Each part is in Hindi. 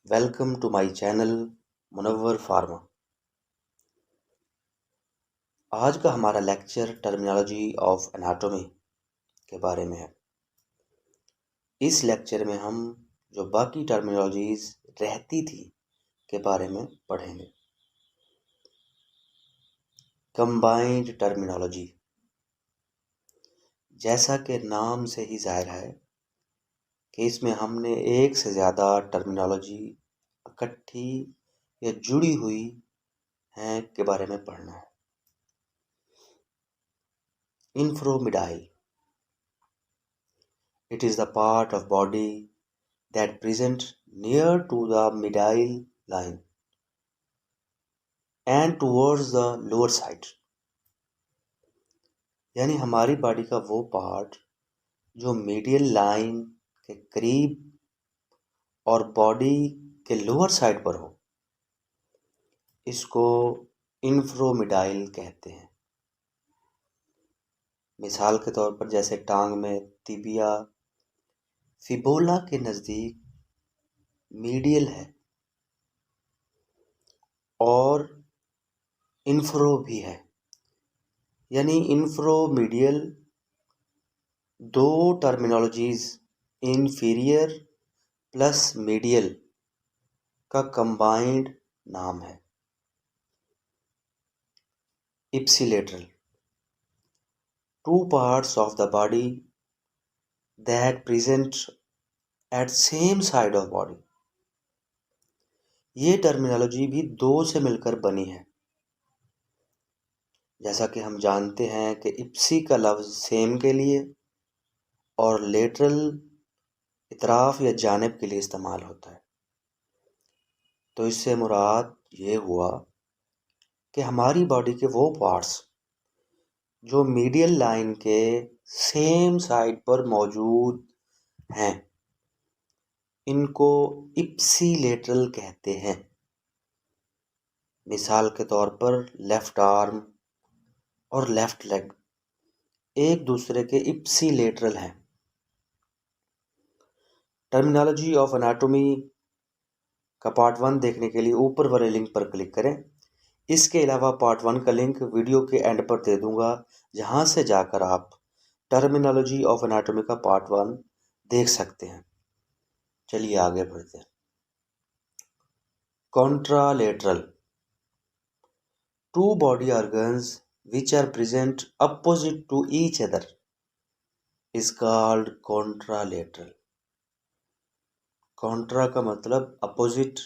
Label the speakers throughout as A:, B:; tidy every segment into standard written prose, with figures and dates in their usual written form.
A: Welcome to my channel Munawwar pharma. आज का हमारा लेक्चर टर्मिनोलॉजी ऑफ एनाटॉमी के बारे में है। इस लेक्चर में हम जो बाकी टर्मिनोलॉजीज रहती थी के बारे में पढ़ेंगे। कंबाइंड टर्मिनोलॉजी, जैसा कि नाम से ही जाहिर है कि इसमें हमने एक से ज़्यादा टर्मिनोलॉजी इकट्ठी या जुड़ी हुई हैं के बारे में पढ़ना है। इंफ्रोमिडाइल, it is the part of body that present near to the medial line and towards the lower side। यानी हमारी बॉडी का वो पार्ट जो मीडियल लाइन के करीब और बॉडी के लोअर साइड पर हो, इसको इंफ्रोमिडाइल कहते हैं। मिसाल के तौर पर जैसे टांग में तिबिया फिबोला के नज़दीक मीडियल है और इंफ्रो भी है, यानी इंफ्रोमीडियल दो टर्मिनोलॉजीज इंफीरियर प्लस मीडियल का कंबाइंड नाम है। Ipsilateral, two parts of the body that present at same side of body. ये टर्मिनोलॉजी भी दो से मिलकर बनी है। जैसा कि हम जानते हैं कि इप्सी का लफ्ज़ सेम के लिए और लेटरल इतराफ या जानिब के लिए इस्तेमाल होता है। तो इससे मुराद ये हुआ कि हमारी बॉडी के वो पार्ट्स जो मीडियल लाइन के सेम साइड पर मौजूद हैं, इनको इप्सिलेटरल कहते हैं। मिसाल के तौर पर लेफ़्ट आर्म और लेफ़्ट लेग एक दूसरे के इप्सिलेटरल हैं। टर्मिनोलॉजी ऑफ एनाटॉमी का पार्ट 1 देखने के लिए ऊपर वाले लिंक पर क्लिक करें। इसके अलावा पार्ट 1 का लिंक वीडियो के एंड पर दे दूंगा, जहां से जाकर आप टर्मिनोलॉजी ऑफ एनाटॉमी का पार्ट 1 देख सकते हैं। चलिए आगे बढ़ते हैं। Contralateral, to body organs which are present opposite to each other is called contralateral। Contra का मतलब अपोजिट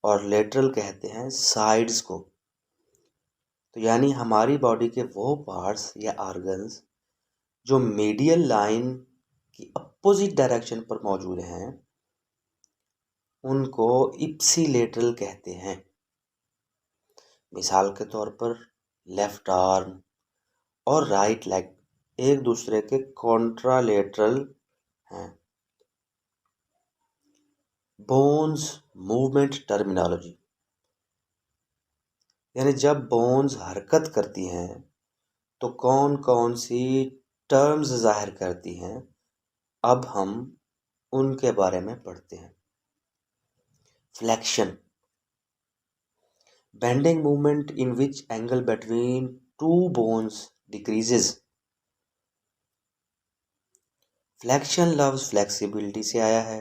A: और लेटरल कहते हैं साइड्स को। तो यानी हमारी बॉडी के वो पार्ट्स या ऑर्गन्स जो मीडियल लाइन की अपोजिट डायरेक्शन पर मौजूद हैं, उनको इप्सिलेटरल कहते हैं। मिसाल के तौर पर लेफ्ट आर्म और राइट लेग एक दूसरे के कॉन्ट्रालेटरल हैं। बोन्स मूवमेंट टर्मिनोलॉजी, यानी जब बोन्स हरकत करती हैं तो कौन कौन सी टर्म्स जाहिर करती हैं, अब हम उनके बारे में पढ़ते हैं। Flexion, bending movement in which angle between two bones decreases. Flexion लफ्ज़ फ्लेक्सिबिलिटी से आया है,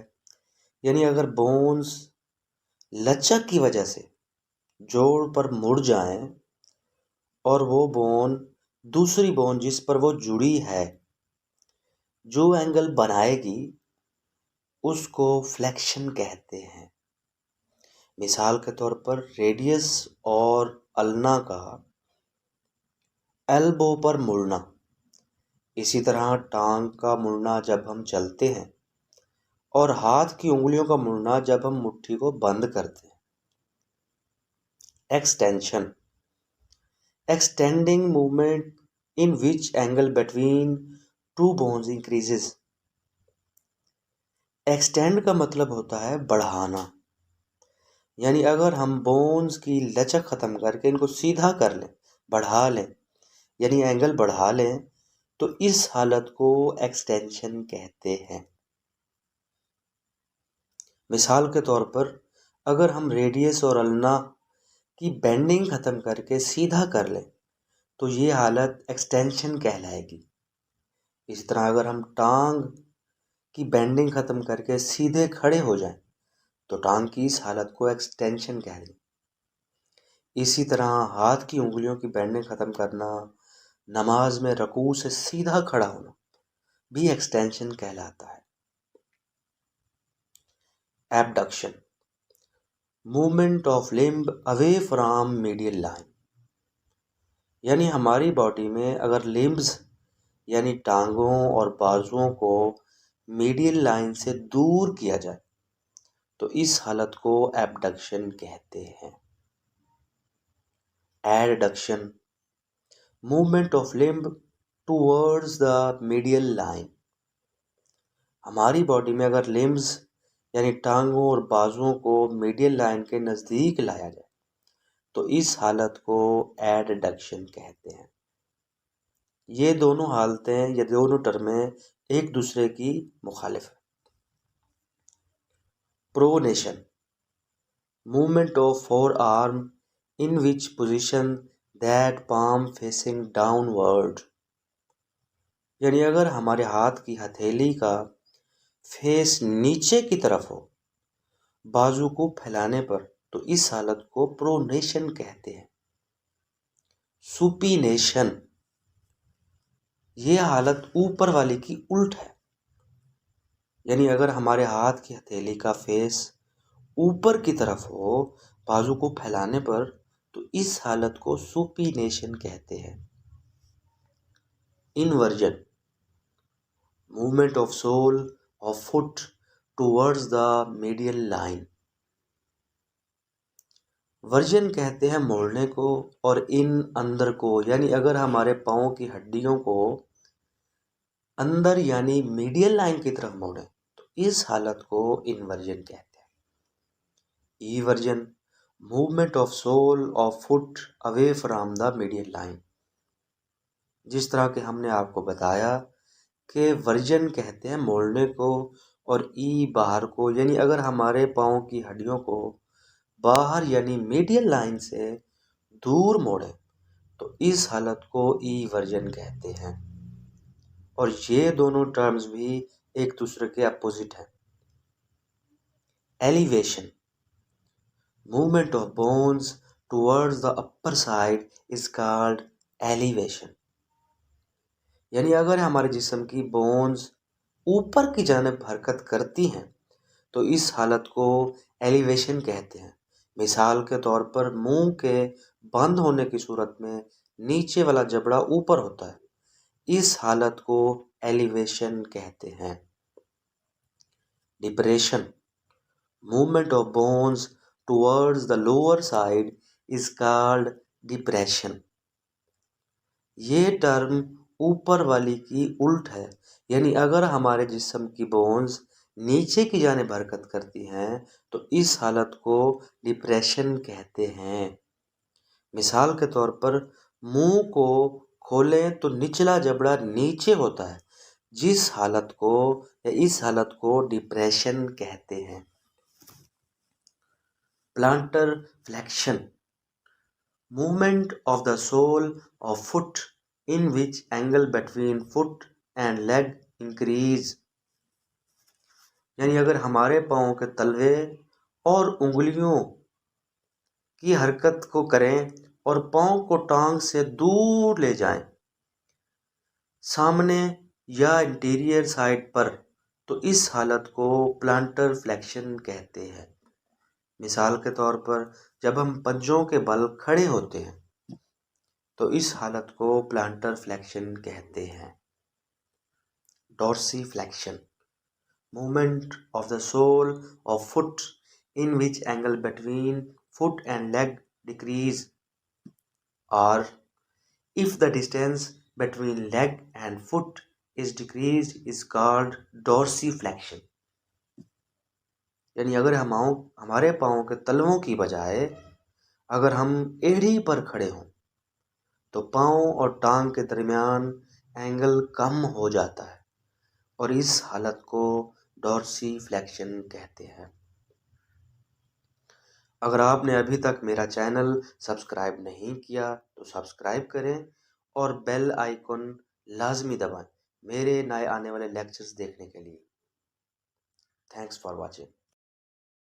A: यानी अगर बोन्स लचक की वजह से जोड़ पर मुड़ जाएं और वो बोन दूसरी बोन जिस पर वो जुड़ी है जो एंगल बनाएगी, उसको फ्लेक्शन कहते हैं। मिसाल के तौर पर रेडियस और अल्ना का एल्बो पर मुड़ना, इसी तरह टांग का मुड़ना जब हम चलते हैं और हाथ की उंगलियों का मुड़ना जब हम मुट्ठी को बंद करते हैं। Extension, extending movement in which angle between two bones increases. Extend का मतलब होता है बढ़ाना, यानी अगर हम बोन्स की लचक ख़त्म करके इनको सीधा कर लें, बढ़ा लें, यानी एंगल बढ़ा लें, तो इस हालत को एक्सटेंशन कहते हैं। मिसाल के तौर पर अगर हम रेडियस और अल्ना की बेंडिंग ख़त्म करके सीधा कर लें तो ये हालत एक्सटेंशन कहलाएगी। इस तरह अगर हम टांग की बेंडिंग ख़त्म करके सीधे खड़े हो जाएं तो टांग की इस हालत को एक्सटेंशन कह दें। इसी तरह हाथ की उंगलियों की बेंडिंग ख़त्म करना, नमाज में रकू से सीधा खड़ा होना भी एक्सटेंशन कहलाता है। Abduction, movement of limb away from medial line, यानी हमारी बॉडी में अगर लिम्ब्स यानी टांगों और बाजुओं को मीडियल लाइन से दूर किया जाए तो इस हालत को एबडक्शन कहते हैं। Adduction, movement of limb towards the medial line, हमारी बॉडी में अगर लिम्ब्स यानी टांगों और बाजुओं को मीडियल लाइन के नज़दीक लाया जाए तो इस हालत को एडडक्शन कहते हैं। ये दोनों हालतें या दोनों टर्में एक दूसरे की मुखालिफ है। Pronation, movement of four arm in which position that palm facing downward, यानी अगर हमारे हाथ की हथेली का फेस नीचे की तरफ हो बाजू को फैलाने पर तो इस हालत को प्रोनेशन कहते हैं। सुपीनेशन, ये हालत ऊपर वाली की उल्ट है, यानी अगर हमारे हाथ की हथेली का फेस ऊपर की तरफ हो बाजू को फैलाने पर तो इस हालत को सुपीनेशन कहते हैं। Inversion, movement of sole of foot towards the medial line, eversion कहते हैं मोड़ने को और इन अंदर को, यानी अगर हमारे पाँव की हड्डियों को अंदर यानी मीडियल लाइन की तरफ मोड़े तो इस हालत को इनवर्जन कहते हैं। Eversion, movement of sole of foot away from the medial line, जिस तरह के हमने आपको बताया कि वर्जन कहते हैं मोड़ने को और ई बाहर को, यानी अगर हमारे पाँव की हड्डियों को बाहर यानी मीडियल लाइन से दूर मोड़े तो इस हालत को ई वर्जन कहते हैं। और ये दोनों टर्म्स भी एक दूसरे के अपोजिट हैं। Elevation, movement of bones towards the upper side is called elevation, यानी अगर हमारे जिस्म की बोन्स ऊपर की जानिब हरकत करती हैं तो इस हालत को एलिवेशन कहते हैं। मिसाल के तौर पर मुंह के बंद होने की सूरत में नीचे वाला जबड़ा ऊपर होता है, इस हालत को एलिवेशन कहते हैं। Depression, movement of bones towards the lower side is called depression, ये टर्म ऊपर वाली की उल्ट है, यानी अगर हमारे जिस्म की बोन्स नीचे की जानिब हरकत करती हैं तो इस हालत को डिप्रेशन कहते हैं। मिसाल के तौर पर मुंह को खोलें तो निचला जबड़ा नीचे होता है, जिस हालत को या इस हालत को डिप्रेशन कहते हैं। Plantar flexion, movement of the sole of foot in which angle between foot and leg increase, यानी अगर हमारे पाँव के तलवे और उंगलियों की हरकत को करें और पाँव को टांग से दूर ले जाएं सामने या इंटीरियर साइड पर तो इस हालत को प्लांटर फ्लेक्शन कहते हैं। मिसाल के तौर पर जब हम पंजों के बल खड़े होते हैं तो इस हालत को प्लांटर फ्लेक्शन कहते हैं। Dorsiflexion, movement of the sole of foot in which angle between foot and leg decrease, or if the distance between leg and foot is decreased is called dorsiflexion, यानी अगर हमारे पाँव के तलवों की बजाय अगर हम एड़ी पर खड़े हों तो पाँव और टांग के दरमियान एंगल कम हो जाता है और इस हालत को डॉर्सी फ्लेक्शन कहते हैं। अगर आपने अभी तक मेरा चैनल सब्सक्राइब नहीं किया तो सब्सक्राइब करें और बेल आइकन लाजमी दबाएं मेरे नए आने वाले लेक्चर्स देखने के लिए। Thanks for watching.